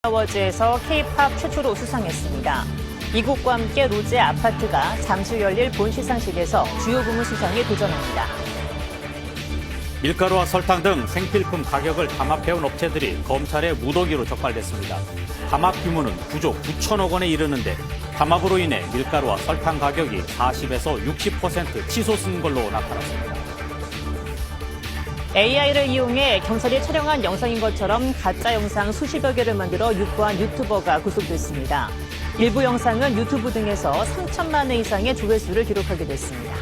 어워즈에서 K-팝 최초로 수상했습니다. 이곡과 함께 로제 아파트가 잠시 후 열릴 본 시상식에서 주요 부문 수상에 도전합니다. 밀가루와 설탕 등 생필품 가격을 담합해온 업체들이 검찰의 무더기로 적발됐습니다. 담합 규모는 9조 9천억 원에 이르는데 담합으로 인해 밀가루와 설탕 가격이 40에서 60% 치솟은 걸로 나타났습니다. AI를 이용해 경찰이 촬영한 영상인 것처럼 가짜 영상 수십여 개를 만들어 유포한 유튜버가 구속됐습니다. 일부 영상은 유튜브 등에서 3천만 회 이상의 조회수를 기록하게 됐습니다.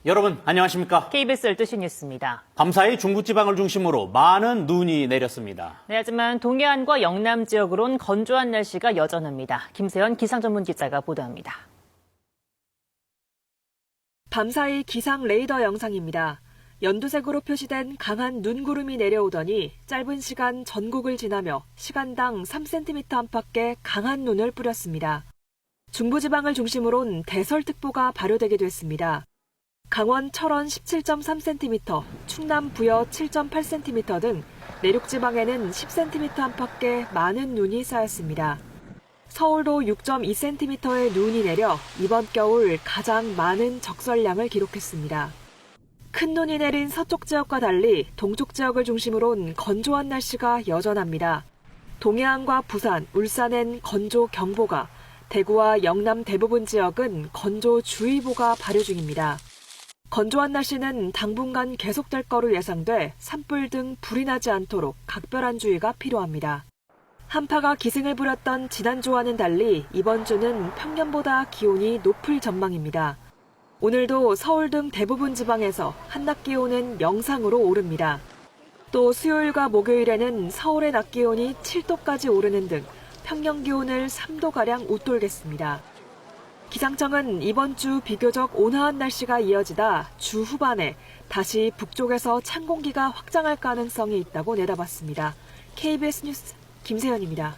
여러분 안녕하십니까? KBS 12시 뉴스입니다. 밤사이 중부지방을 중심으로 많은 눈이 내렸습니다. 네, 하지만 동해안과 영남 지역으론 건조한 날씨가 여전합니다. 김세현 기상전문기자가 보도합니다. 밤사이 기상 레이더 영상입니다. 연두색으로 표시된 강한 눈구름이 내려오더니 짧은 시간 전국을 지나며 시간당 3cm 안팎의 강한 눈을 뿌렸습니다. 중부지방을 중심으로는 대설특보가 발효되게 됐습니다. 강원 철원 17.3cm, 충남 부여 7.8cm 등 내륙지방에는 10cm 안팎의 많은 눈이 쌓였습니다. 서울도 6.2cm의 눈이 내려 이번 겨울 가장 많은 적설량을 기록했습니다. 큰 눈이 내린 서쪽 지역과 달리 동쪽 지역을 중심으로는 건조한 날씨가 여전합니다. 동해안과 부산, 울산엔 건조경보가, 대구와 영남 대부분 지역은 건조주의보가 발효 중입니다. 건조한 날씨는 당분간 계속될 거로 예상돼 산불 등 불이 나지 않도록 각별한 주의가 필요합니다. 한파가 기승을 부렸던 지난주와는 달리 이번 주는 평년보다 기온이 높을 전망입니다. 오늘도 서울 등 대부분 지방에서 한낮 기온은 영상으로 오릅니다. 또 수요일과 목요일에는 서울의 낮 기온이 7도까지 오르는 등 평년 기온을 3도가량 웃돌겠습니다. 기상청은 이번 주 비교적 온화한 날씨가 이어지다 주 후반에 다시 북쪽에서 찬 공기가 확장할 가능성이 있다고 내다봤습니다. KBS 뉴스 김세현입니다.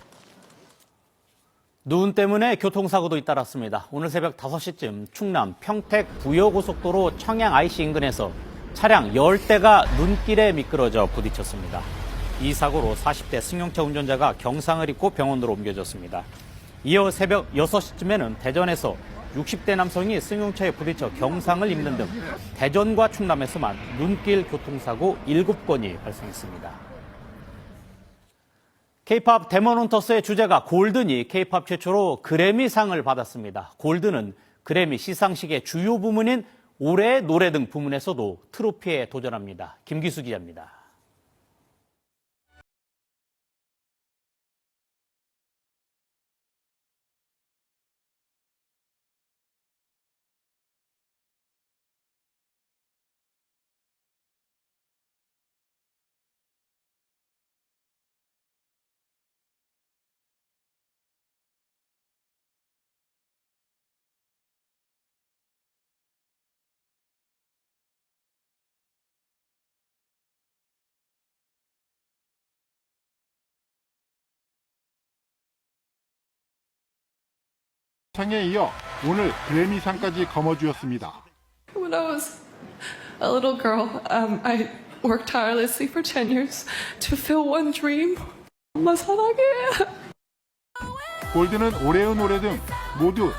눈 때문에 교통사고도 잇따랐습니다. 오늘 새벽 5시쯤 충남 평택 부여고속도로 청양 IC 인근에서 차량 10대가 눈길에 미끄러져 부딪혔습니다. 이 사고로 40대 승용차 운전자가 경상을 입고 병원으로 옮겨졌습니다. 이어 새벽 6시쯤에는 대전에서 60대 남성이 승용차에 부딪혀 경상을 입는 등 대전과 충남에서만 눈길 교통사고 7건이 발생했습니다. K-팝 데몬 헌터스의 주제가 골든이 K-팝 최초로 그래미상을 받았습니다. 골든은 그래미 시상식의 주요 부문인 올해의 노래 등 부문에서도 트로피에 도전합니다. 김기수 기자입니다. 상에 이어 오늘 그래미상까지 거머쥐었습니다. When I was a little girl, I worked tirelessly for 10 years to fulfill one dream. 엄마 사랑해. 골든은 올해의 노래 등 모두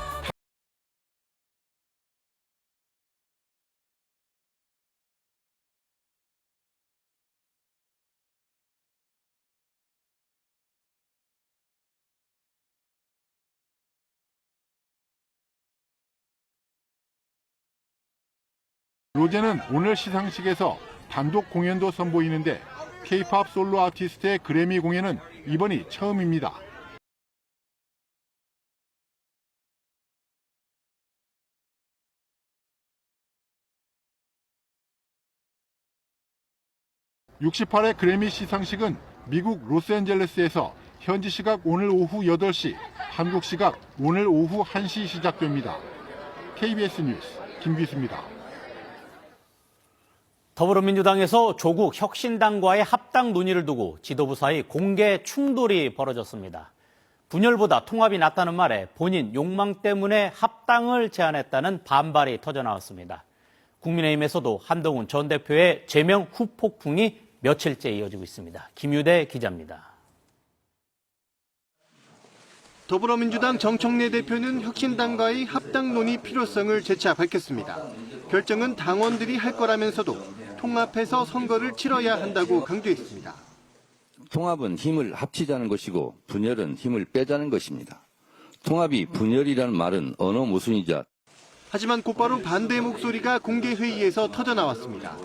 로제는 오늘 시상식에서 단독 공연도 선보이는데 K-팝 솔로 아티스트의 그래미 공연은 이번이 처음입니다. (68회) 그래미 시상식은 미국 로스앤젤레스에서 현지 시각 오늘 오후 8시, 한국 시각 오늘 오후 1시 시작됩니다. KBS 뉴스 김기수입니다. 더불어민주당에서 조국 혁신당과의 합당 논의를 두고 지도부 사이 공개 충돌이 벌어졌습니다. 분열보다 통합이 낫다는 말에 본인 욕망 때문에 합당을 제안했다는 반발이 터져나왔습니다. 국민의힘에서도 한동훈 전 대표의 제명 후폭풍이 며칠째 이어지고 있습니다. 김유대 기자입니다. 더불어민주당 정청래 대표는 혁신당과의 합당 논의 필요성을 재차 밝혔습니다. 결정은 당원들이 할 거라면서도 통합해서 선거를 치러야 한다고 강조했습니다. 통합은 힘을 합치자는 것이고 분열은 힘을 빼자는 것입니다. 통합이 분열이라는 말은 언어 모순이자. 하지만 곧바로 반대 목소리가 공개회의에서 터져나왔습니다.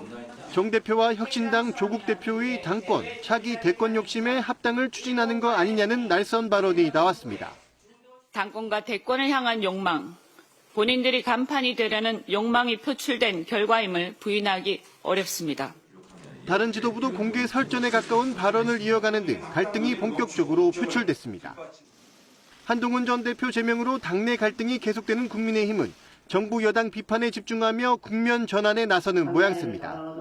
정 대표와 혁신당 조국 대표의 당권, 차기 대권 욕심에 합당을 추진하는 거 아니냐는 날선 발언이 나왔습니다. 당권과 대권을 향한 욕망, 본인들이 간판이 되려는 욕망이 표출된 결과임을 부인하기 어렵습니다. 다른 지도부도 공개 설전에 가까운 발언을 이어가는 등 갈등이 본격적으로 표출됐습니다. 한동훈 전 대표 제명으로 당내 갈등이 계속되는 국민의힘은 정부 여당 비판에 집중하며 국면 전환에 나서는 모양새입니다.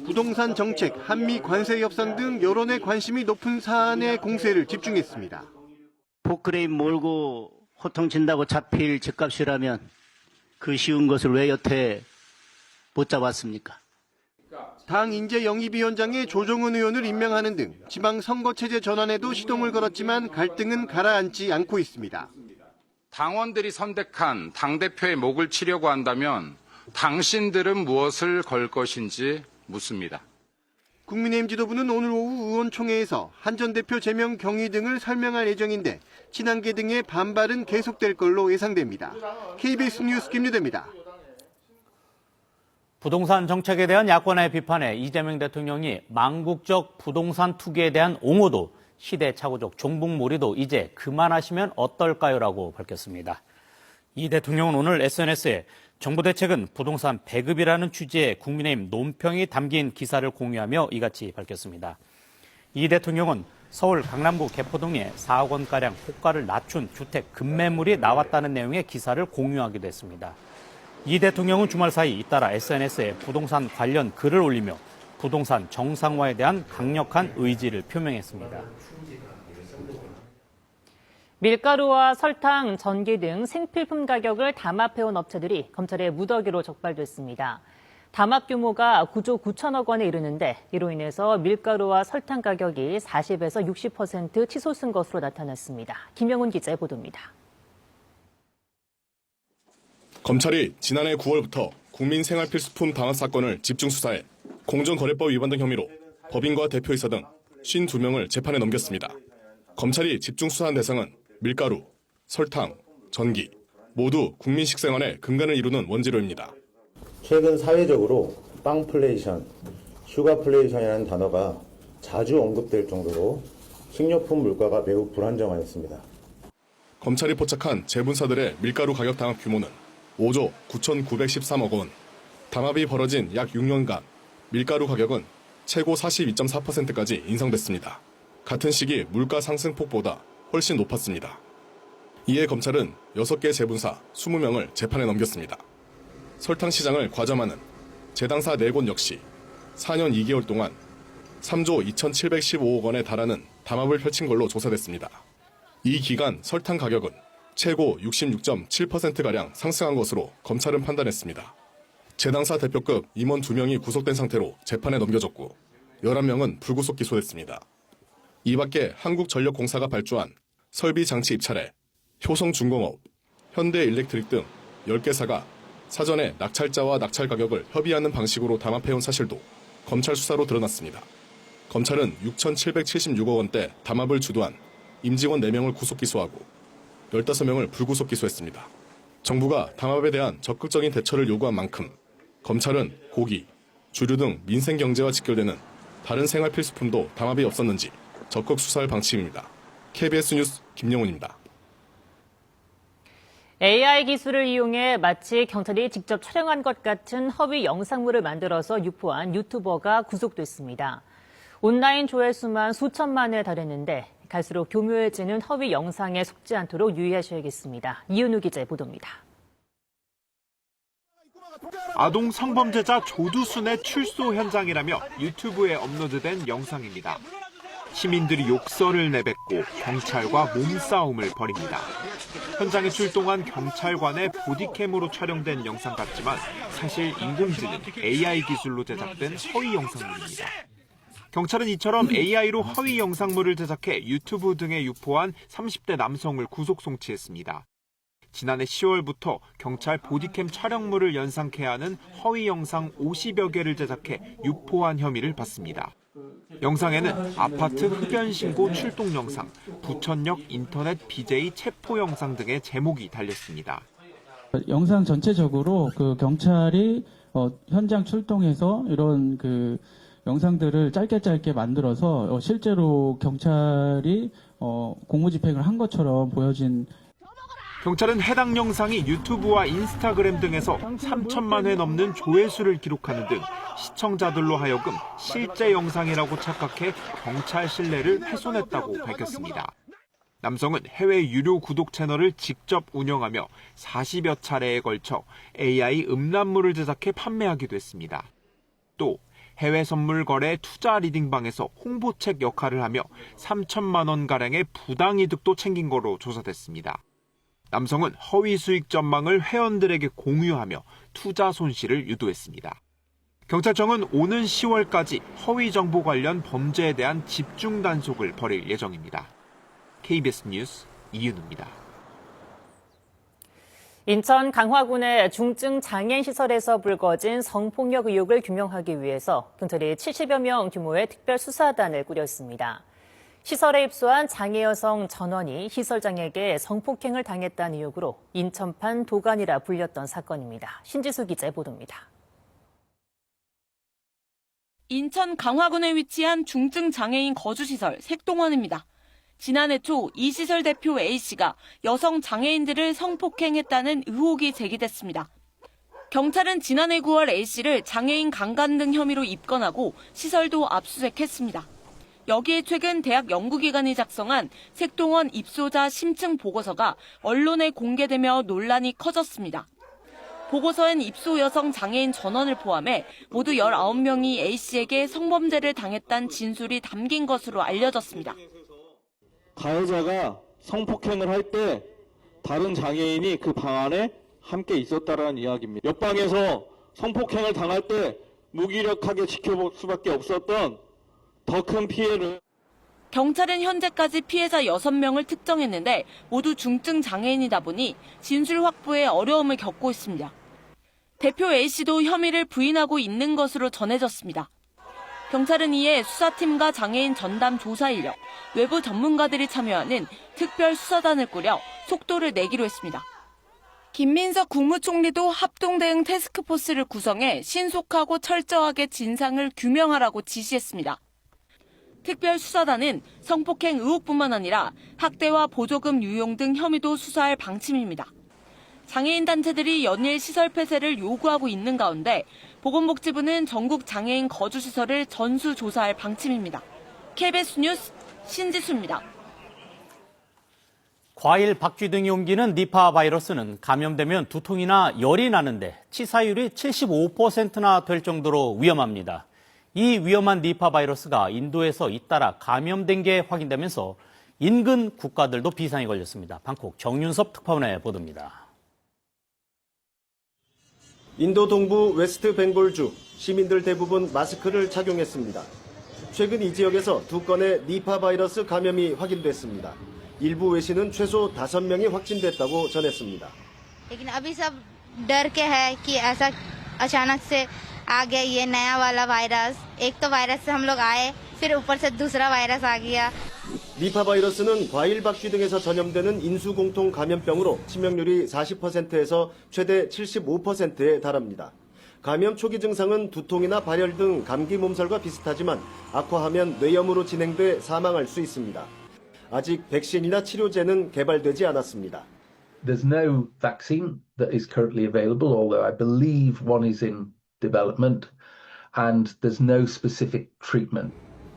부동산 정책, 한미 관세 협상 등 여론의 관심이 높은 사안에 공세를 집중했습니다. 포크레인 몰고 호통친다고 잡힐 집값이라면 그 쉬운 것을 왜 여태 못 잡았습니까? 당 인재영입위원장에 조정은 의원을 임명하는 등 지방 선거체제 전환에도 시동을 걸었지만 갈등은 가라앉지 않고 있습니다. 당원들이 선택한 당대표의 목을 치려고 한다면 당신들은 무엇을 걸 것인지 묻습니다. 국민의힘 지도부는 오늘 오후 의원총회에서 한 전 대표 제명 경위 등을 설명할 예정인데 친한계 등의 반발은 계속될 걸로 예상됩니다. KBS 뉴스 김유대입니다. 부동산 정책에 대한 야권의 비판에 이재명 대통령이 망국적 부동산 투기에 대한 옹호도 시대착오적 종북몰이도 이제 그만하시면 어떨까요라고 밝혔습니다. 이 대통령은 오늘 SNS에 정부 대책은 부동산 배급이라는 취지의 국민의힘 논평이 담긴 기사를 공유하며 이같이 밝혔습니다. 이 대통령은 서울 강남구 개포동에 4억 원가량 호가를 낮춘 주택 급매물이 나왔다는 내용의 기사를 공유하기도 했습니다. 이 대통령은 주말 사이 잇따라 SNS에 부동산 관련 글을 올리며 부동산 정상화에 대한 강력한 의지를 표명했습니다. 밀가루와 설탕, 전기 등 생필품 가격을 담합해온 업체들이 검찰의 무더기로 적발됐습니다. 담합 규모가 9조 9천억 원에 이르는데 이로 인해서 밀가루와 설탕 가격이 40에서 60% 치솟은 것으로 나타났습니다. 김영훈 기자의 보도입니다. 검찰이 지난해 9월부터 국민 생활필수품 담합 사건을 집중 수사해 공정거래법 위반 등 혐의로 법인과 대표이사 등 52명을 재판에 넘겼습니다. 검찰이 집중 수사한 대상은 밀가루, 설탕, 전기 모두 국민 식생활의 근간을 이루는 원재료입니다. 최근 사회적으로 빵플레이션, 슈가플레이션이라는 단어가 자주 언급될 정도로 식료품 물가가 매우 불안정하였습니다. 검찰이 포착한 제분사들의 밀가루 가격 담합 규모는 5조 9,913억 원. 담합이 벌어진 약 6년간 밀가루 가격은 최고 42.4%까지 인상됐습니다. 같은 시기 물가 상승폭보다 훨씬 높았습니다. 이에 검찰은 6개 제분사 20명을 재판에 넘겼습니다. 설탕 시장을 과점하는 재당사 4곳 역시 4년 2개월 동안 3조 2,715억 원에 달하는 담합을 펼친 걸로 조사됐습니다. 이 기간 설탕 가격은 최고 66.7%가량 상승한 것으로 검찰은 판단했습니다. 재당사 대표급 임원 2명이 구속된 상태로 재판에 넘겨졌고 11명은 불구속 기소됐습니다. 이 밖에 한국전력공사가 발주한 설비장치 입찰에 효성중공업, 현대일렉트릭 등 10개사가 사전에 낙찰자와 낙찰 가격을 협의하는 방식으로 담합해온 사실도 검찰 수사로 드러났습니다. 검찰은 6,776억 원대 담합을 주도한 임직원 4명을 구속 기소하고 15명을 불구속 기소했습니다. 정부가 담합에 대한 적극적인 대처를 요구한 만큼 검찰은 고기, 주류 등 민생 경제와 직결되는 다른 생활 필수품도 담합이 없었는지 적극 수사할 방침입니다. KBS 뉴스 김영훈입니다. AI 기술을 이용해 마치 경찰이 직접 촬영한 것 같은 허위 영상물을 만들어서 유포한 유튜버가 구속됐습니다. 온라인 조회수만 수천만에 달했는데 갈수록 교묘해지는 허위 영상에 속지 않도록 유의하셔야겠습니다. 이은우 기자의 보도입니다. 아동 성범죄자 조두순의 출소 현장이라며 유튜브에 업로드된 영상입니다. 시민들이 욕설을 내뱉고 경찰과 몸싸움을 벌입니다. 현장에 출동한 경찰관의 보디캠으로 촬영된 영상 같지만 사실 인공지능 AI 기술로 제작된 허위 영상물입니다. 경찰은 이처럼 AI로 허위 영상물을 제작해 유튜브 등에 유포한 30대 남성을 구속 송치했습니다. 지난해 10월부터 경찰 보디캠 촬영물을 연상케 하는 허위 영상 50여 개를 제작해 유포한 혐의를 받습니다. 영상에는 아파트 흡연 신고 출동 영상, 부천역 인터넷 BJ 체포 영상 등의 제목이 달렸습니다. 영상 전체적으로 그 경찰이 현장 출동해서 이런 그 영상들을 짧게 만들어서 실제로 경찰이 공무집행을 한 것처럼 보여진. 경찰은 해당 영상이 유튜브와 인스타그램 등에서 3천만 회 넘는 조회수를 기록하는 등 시청자들로 하여금 실제 영상이라고 착각해 경찰 신뢰를 훼손했다고 밝혔습니다. 남성은 해외 유료 구독 채널을 직접 운영하며 40여 차례에 걸쳐 AI 음란물을 제작해 판매하기도 했습니다. 또 해외 선물 거래 투자 리딩방에서 홍보책 역할을 하며 3천만 원가량의 부당이득도 챙긴 거로 조사됐습니다. 남성은 허위 수익 전망을 회원들에게 공유하며 투자 손실을 유도했습니다. 경찰청은 오는 10월까지 허위 정보 관련 범죄에 대한 집중 단속을 벌일 예정입니다. KBS 뉴스 이윤우입니다. 인천 강화군의 중증 장애인 시설에서 불거진 성폭력 의혹을 규명하기 위해서 경찰이 70여 명 규모의 특별수사단을 꾸렸습니다. 시설에 입소한 장애 여성 전원이 시설장에게 성폭행을 당했다는 의혹으로 인천판 도간이라 불렸던 사건입니다. 신지수 기자의 보도입니다. 인천 강화군에 위치한 중증 장애인 거주시설 색동원입니다. 지난해 초 이 시설 대표 A씨가 여성 장애인들을 성폭행했다는 의혹이 제기됐습니다. 경찰은 지난해 9월 A씨를 장애인 강간 등 혐의로 입건하고 시설도 압수수색했습니다. 여기에 최근 대학 연구기관이 작성한 색동원 입소자 심층 보고서가 언론에 공개되며 논란이 커졌습니다. 보고서엔 입소 여성 장애인 전원을 포함해 모두 19명이 A씨에게 성범죄를 당했다는 진술이 담긴 것으로 알려졌습니다. 가해자가 성폭행을 할 때 다른 장애인이 그 방 안에 함께 있었다라는 이야기입니다. 옆방에서 성폭행을 당할 때 무기력하게 지켜볼 수밖에 없었던 더 큰 피해를. 경찰은 현재까지 피해자 6명을 특정했는데 모두 중증 장애인이다 보니 진술 확보에 어려움을 겪고 있습니다. 대표 A씨도 혐의를 부인하고 있는 것으로 전해졌습니다. 경찰은 이에 수사팀과 장애인 전담 조사 인력, 외부 전문가들이 참여하는 특별수사단을 꾸려 속도를 내기로 했습니다. 김민석 국무총리도 합동대응 태스크포스를 구성해 신속하고 철저하게 진상을 규명하라고 지시했습니다. 특별수사단은 성폭행 의혹뿐만 아니라 학대와 보조금 유용 등 혐의도 수사할 방침입니다. 장애인 단체들이 연일 시설 폐쇄를 요구하고 있는 가운데 보건복지부는 전국 장애인 거주시설을 전수조사할 방침입니다. KBS 뉴스 신지수입니다. 과일, 박쥐 등이 옮기는 니파 바이러스는 감염되면 두통이나 열이 나는데 치사율이 75%나 될 정도로 위험합니다. 이 위험한 니파 바이러스가 인도에서 잇따라 감염된 게 확인되면서 인근 국가들도 비상이 걸렸습니다. 방콕 정윤섭 특파원의 보도입니다. 인도 동부 웨스트 벵골주 시민들 대부분 마스크를 착용했습니다. 최근 이 지역에서 2건의 니파 바이러스 감염이 확인됐습니다. 일부 외신은 최소 5명이 확진됐다고 전했습니다. लेकिन अभी सब डर के है कि ऐसा अचानक से आ गया ये नया वाला वायरस. एक तो वायरस से हम लोग आए, फिर ऊपर से दूसरा वायरस आ गया. 니파 바이러스는 과일, 박쥐 등에서 전염되는 인수공통 감염병으로 치명률이 40%에서 최대 75%에 달합니다. 감염 초기 증상은 두통이나 발열 등 감기 몸살과 비슷하지만 악화하면 뇌염으로 진행돼 사망할 수 있습니다. 아직 백신이나 치료제는 개발되지 않았습니다. There's no vaccine that is currently available, although I believe one is in development, and there's no specific treatment.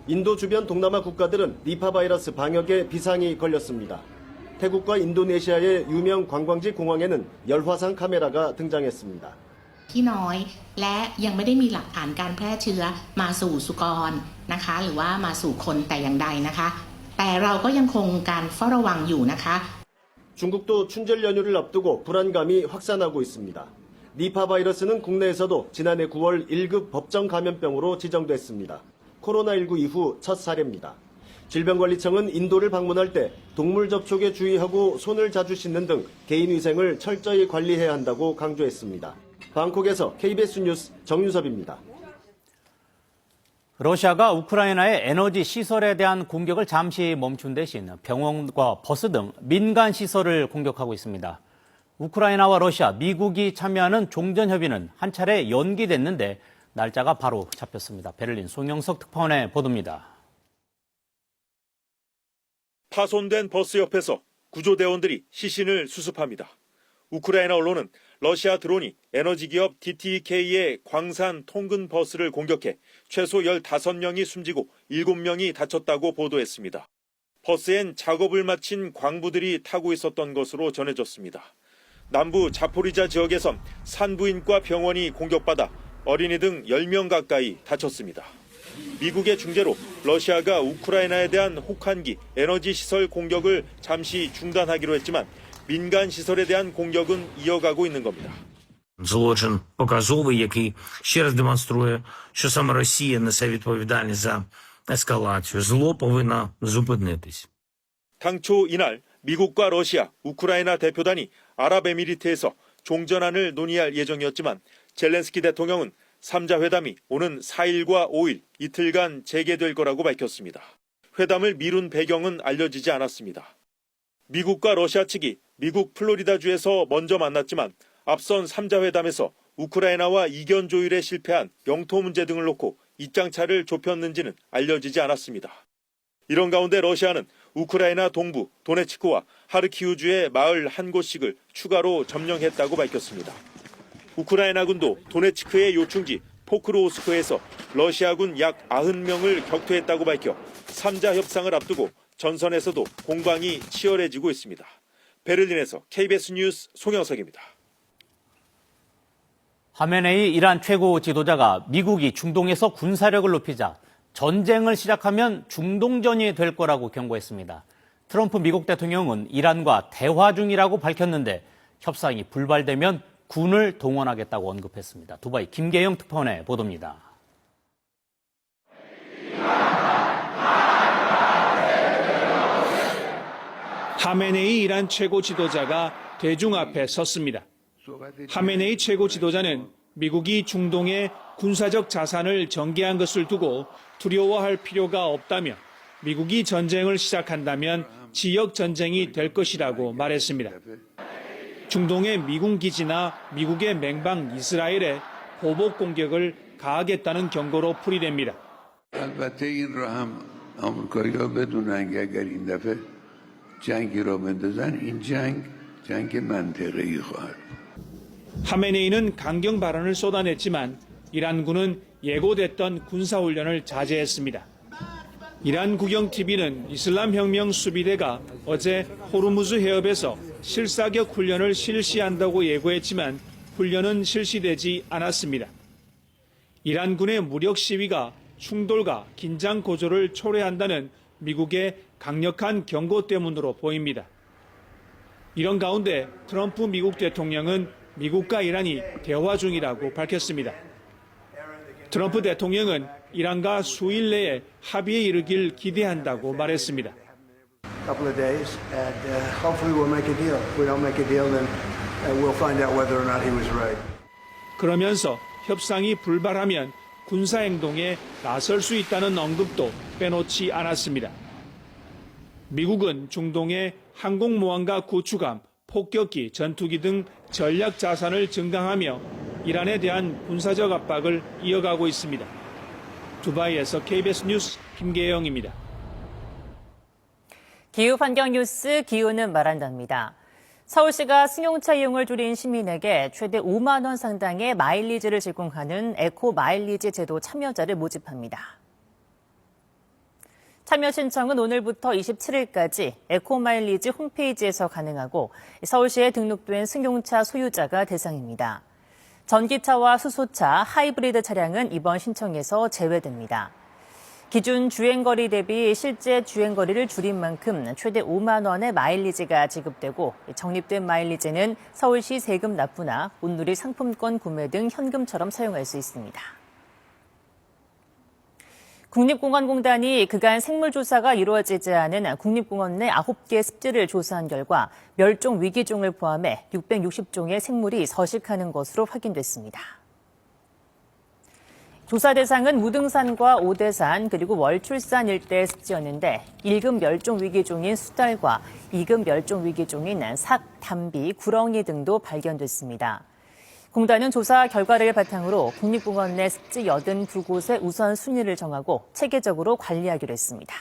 인도 주변 동남아 국가들은 니파 바이러스 방역에 비상이 걸렸습니다. 태국과 인도네시아의 유명 관광지 공항에는 열화상 카메라가 등장했습니다. ที่น้อยและยังไม่ได้มีหลักฐานการแพร่เชื้อมาสู่สุกรนะคะหรือว่ามาสู่คนแต่อย่างใดนะคะแต่เราก็ยังคงการเฝ้าระวังอยู่นะคะ 중국도 춘절 연휴를 앞두고 불안감이 확산하고 있습니다. 니파 바이러스는 국내에서도 지난해 9월 1급 법정 감염병으로 지정됐습니다. 코로나19 이후 첫 사례입니다. 질병관리청은 인도를 방문할 때 동물 접촉에 주의하고 손을 자주 씻는 등 개인위생을 철저히 관리해야 한다고 강조했습니다. 방콕에서 KBS 뉴스 정윤섭입니다. 러시아가 우크라이나의 에너지 시설에 대한 공격을 잠시 멈춘 대신 병원과 버스 등 민간 시설을 공격하고 있습니다. 우크라이나와 러시아, 미국이 참여하는 종전협의는 한 차례 연기됐는데 날짜가 바로 잡혔습니다. 베를린 송영석 특파원의 보도입니다. 파손된 버스 옆에서 구조대원들이 시신을 수습합니다. 우크라이나 언론은 러시아 드론이 에너지 기업 DTEK의 광산 통근 버스를 공격해 최소 15명이 숨지고 7명이 다쳤다고 보도했습니다. 버스엔 작업을 마친 광부들이 타고 있었던 것으로 전해졌습니다. 남부 자포리자 지역에선 산부인과 병원이 공격받아 어린이 등 10명 가까이 다쳤습니다. 미국의 중재로 러시아가 우크라이나에 대한 혹한기 에너지 시설 공격을 잠시 중단하기로 했지만 민간 시설에 대한 공격은 이어가고 있는 겁니다. Злочин показовий, який ще раз демонструє, що саме Росія несе відповідальність за ескалацію. Зло повинно зупинитись. 당초 이날 미국과 러시아, 우크라이나 대표단이 아랍에미리트에서 종전안을 논의할 예정이었지만 젤렌스키 대통령은 3자 회담이 오는 4일과 5일 이틀간 재개될 거라고 밝혔습니다. 회담을 미룬 배경은 알려지지 않았습니다. 미국과 러시아 측이 미국 플로리다주에서 먼저 만났지만 앞선 3자 회담에서 우크라이나와 이견 조율에 실패한 영토 문제 등을 놓고 입장차를 좁혔는지는 알려지지 않았습니다. 이런 가운데 러시아는 우크라이나 동부 도네츠크와 하르키우주의 마을 한 곳씩을 추가로 점령했다고 밝혔습니다. 우크라이나군도 도네츠크의 요충지 포크로우스크에서 러시아군 약 90명을 격퇴했다고 밝혀 3자 협상을 앞두고 전선에서도 공방이 치열해지고 있습니다. 베를린에서 KBS 뉴스 송영석입니다. 하메네이 이란 최고 지도자가 미국이 중동에서 군사력을 높이자 전쟁을 시작하면 중동전이 될 거라고 경고했습니다. 트럼프 미국 대통령은 이란과 대화 중이라고 밝혔는데 협상이 불발되면 군을 동원하겠다고 언급했습니다. 두바이 김계영 특파원의 보도입니다. 하메네이 이란 최고 지도자가 대중 앞에 섰습니다. 하메네이 최고 지도자는 미국이 중동의 군사적 자산을 전개한 것을 두고 두려워할 필요가 없다며 미국이 전쟁을 시작한다면 지역 전쟁이 될 것이라고 말했습니다. 중동의 미군 기지나 미국의 맹방 이스라엘에 보복 공격을 가하겠다는 경고로 풀이됩니다. 하메네이는 강경 발언을 쏟아냈지만 이란군은 예고됐던 군사훈련을 자제했습니다. 이란 국영 TV는 이슬람혁명 수비대가 어제 호르무즈 해협에서 실사격 훈련을 실시한다고 예고했지만 훈련은 실시되지 않았습니다. 이란군의 무력 시위가 충돌과 긴장 고조를 초래한다는 미국의 강력한 경고 때문으로 보입니다. 이런 가운데 트럼프 미국 대통령은 미국과 이란이 대화 중이라고 밝혔습니다. 트럼프 대통령은 이란과 수일 내에 합의에 이르길 기대한다고 말했습니다. couple of days, and hopefully we'll make a deal. If we don't make a deal, then we'll find out whether or not he was right. 그러면서 협상이 불발하면 군사행동에 나설 수 있다는 언급도 빼놓지 않았습니다. 미국은 중동의 항공모함과 구축함, 폭격기, 전투기 등 전략 자산을 증강하며 이란에 대한 군사적 압박을 이어가고 있습니다. 두바이에서 KBS 뉴스 김계영입니다. 기후환경 뉴스 기후는 말한답니다. 서울시가 승용차 이용을 줄인 시민에게 최대 5만 원 상당의 마일리지를 제공하는 에코 마일리지 제도 참여자를 모집합니다. 참여 신청은 오늘부터 27일까지 에코 마일리지 홈페이지에서 가능하고 서울시에 등록된 승용차 소유자가 대상입니다. 전기차와 수소차, 하이브리드 차량은 이번 신청에서 제외됩니다. 기준 주행거리 대비 실제 주행거리를 줄인 만큼 최대 5만 원의 마일리지가 지급되고 적립된 마일리지는 서울시 세금 납부나 온누리 상품권 구매 등 현금처럼 사용할 수 있습니다. 국립공원공단이 그간 생물조사가 이루어지지 않은 국립공원 내 9개 습지를 조사한 결과 멸종 위기종을 포함해 660종의 생물이 서식하는 것으로 확인됐습니다. 조사 대상은 무등산과 오대산 그리고 월출산 일대의 습지였는데 1급 멸종 위기종인 수달과 2급 멸종 위기종인 삭, 담비, 구렁이 등도 발견됐습니다. 공단은 조사 결과를 바탕으로 국립공원 내 습지 82곳의 우선순위를 정하고 체계적으로 관리하기로 했습니다.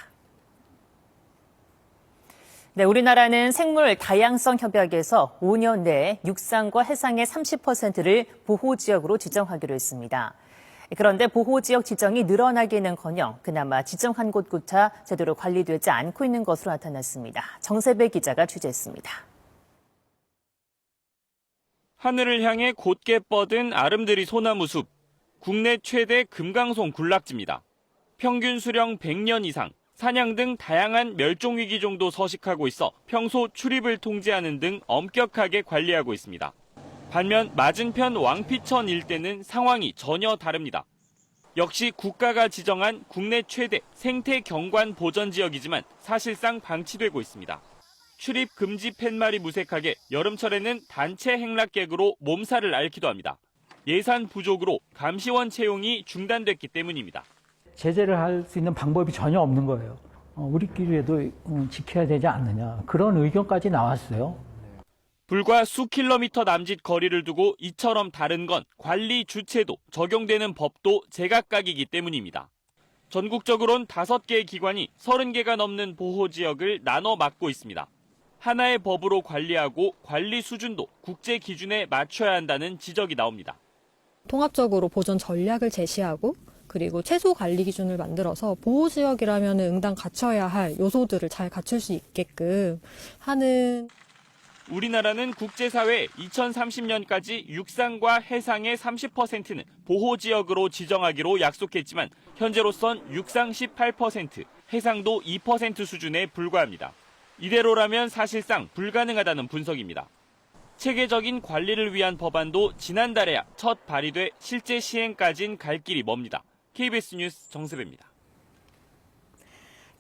네, 우리나라는 생물 다양성 협약에서 5년 내에 육상과 해상의 30%를 보호지역으로 지정하기로 했습니다. 그런데 보호지역 지정이 늘어나기는커녕 그나마 지정한 곳조차 제대로 관리되지 않고 있는 것으로 나타났습니다. 정세배 기자가 취재했습니다. 하늘을 향해 곧게 뻗은 아름드리 소나무 숲, 국내 최대 금강송 군락지입니다. 평균 수령 100년 이상, 사냥 등 다양한 멸종위기종도 서식하고 있어 평소 출입을 통제하는 등 엄격하게 관리하고 있습니다. 반면 맞은편 왕피천 일대는 상황이 전혀 다릅니다. 역시 국가가 지정한 국내 최대 생태 경관 보전 지역이지만 사실상 방치되고 있습니다. 출입 금지 팻말이 무색하게 여름철에는 단체 행락객으로 몸살을 앓기도 합니다. 예산 부족으로 감시원 채용이 중단됐기 때문입니다. 제재를 할 수 있는 방법이 전혀 없는 거예요. 우리끼리라도 지켜야 되지 않느냐 그런 의견까지 나왔어요. 불과 수 킬로미터 남짓 거리를 두고 이처럼 다른 건 관리 주체도 적용되는 법도 제각각이기 때문입니다. 전국적으론 5개의 기관이 30개가 넘는 보호지역을 나눠 맡고 있습니다. 하나의 법으로 관리하고 관리 수준도 국제 기준에 맞춰야 한다는 지적이 나옵니다. 통합적으로 보존 전략을 제시하고 그리고 최소 관리 기준을 만들어서 보호지역이라면 응당 갖춰야 할 요소들을 잘 갖출 수 있게끔 하는. 우리나라는 국제사회에 2030년까지 육상과 해상의 30%는 보호지역으로 지정하기로 약속했지만 현재로선 육상 18%, 해상도 2% 수준에 불과합니다. 이대로라면 사실상 불가능하다는 분석입니다. 체계적인 관리를 위한 법안도 지난달에야 첫 발의돼 실제 시행까진 갈 길이 멉니다. KBS 뉴스 정세배입니다.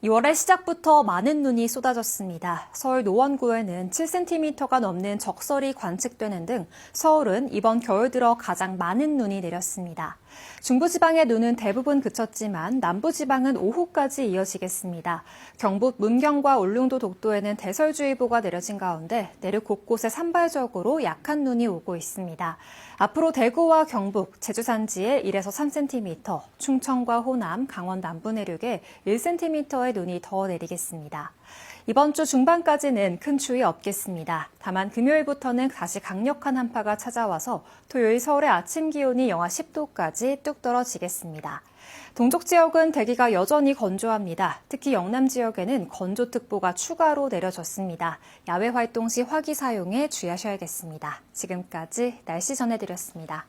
2월의 시작부터 많은 눈이 쏟아졌습니다. 서울 노원구에는 7cm가 넘는 적설이 관측되는 등 서울은 이번 겨울 들어 가장 많은 눈이 내렸습니다. 중부지방의 눈은 대부분 그쳤지만 남부지방은 오후까지 이어지겠습니다. 경북 문경과 울릉도 독도에는 대설주의보가 내려진 가운데 내륙 곳곳에 산발적으로 약한 눈이 오고 있습니다. 앞으로 대구와 경북, 제주 산지에 1에서 3cm, 충청과 호남, 강원 남부 내륙에 1cm의 눈이 더 내리겠습니다. 이번 주 중반까지는 큰 추위 없겠습니다. 다만 금요일부터는 다시 강력한 한파가 찾아와서 토요일 서울의 아침 기온이 영하 10도까지 뚝 떨어지겠습니다. 동쪽 지역은 대기가 여전히 건조합니다. 특히 영남 지역에는 건조특보가 추가로 내려졌습니다. 야외 활동 시 화기 사용에 주의하셔야겠습니다. 지금까지 날씨 전해드렸습니다.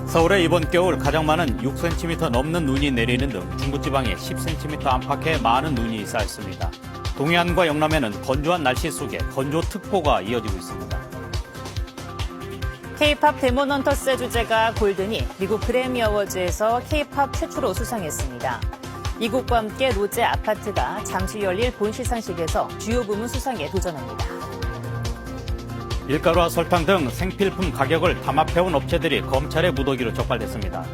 서울에 이번 겨울 가장 많은 6cm 넘는 눈이 내리는 등 중부지방에 10cm 안팎의 많은 눈이 쌓였습니다. 동해안과 영남에는 건조한 날씨 속에 건조특보가 이어지고 있습니다. K-팝 데몬 헌터스의 주제가 골든이 미국 그래미 어워즈에서 K-팝 최초로 수상했습니다. 이 곡과 함께 로제 아파트가 잠시 열릴 본 시상식에서 주요 부문 수상에 도전합니다. 밀가루와 설탕 등 생필품 가격을 담합해온 업체들이 검찰의 무더기로 적발됐습니다.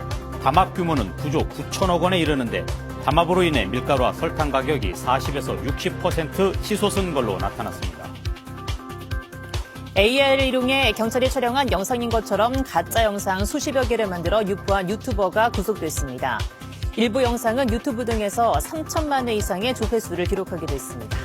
담합 규모는 9조 9천억 원에 이르는데 담합으로 인해 밀가루와 설탕 가격이 40에서 60% 치솟은 걸로 나타났습니다. AI를 이용해 경찰이 촬영한 영상인 것처럼 가짜 영상 수십여 개를 만들어 유포한 유튜버가 구속됐습니다. 일부 영상은 유튜브 등에서 3천만 회 이상의 조회수를 기록하기도 했습니다.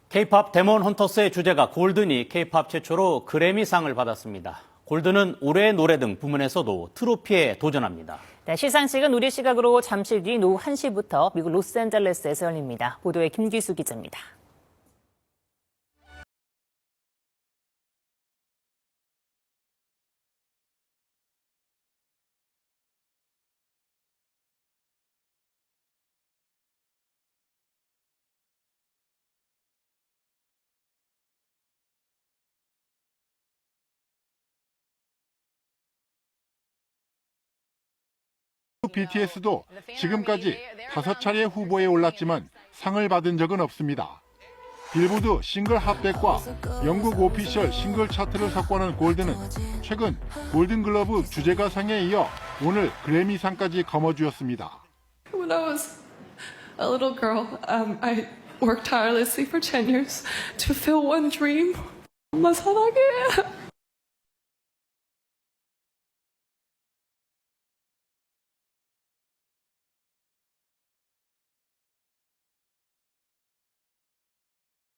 K-팝 데몬 헌터스의 주제가 골든이 K-팝 최초로 그래미상을 받았습니다. 골든은 올해의 노래 등 부문에서도 트로피에 도전합니다. 네, 시상식은 우리 시각으로 잠시 뒤 오후 1시부터 미국 로스앤젤레스에서 열립니다. 보도에 김기수 기자입니다. BTS도 지금까지 5차례 후보에 올랐지만 상을 받은 적은 없습니다. 빌보드 싱글 핫백과 영국 오피셜 싱글 차트를 석권한 골든은 최근 골든글러브 주제가상에 이어 오늘 그래미상까지 거머쥐었습니다. When I was a little girl, I worked tirelessly for 10 years to fulfill one dream. 엄마 사랑해.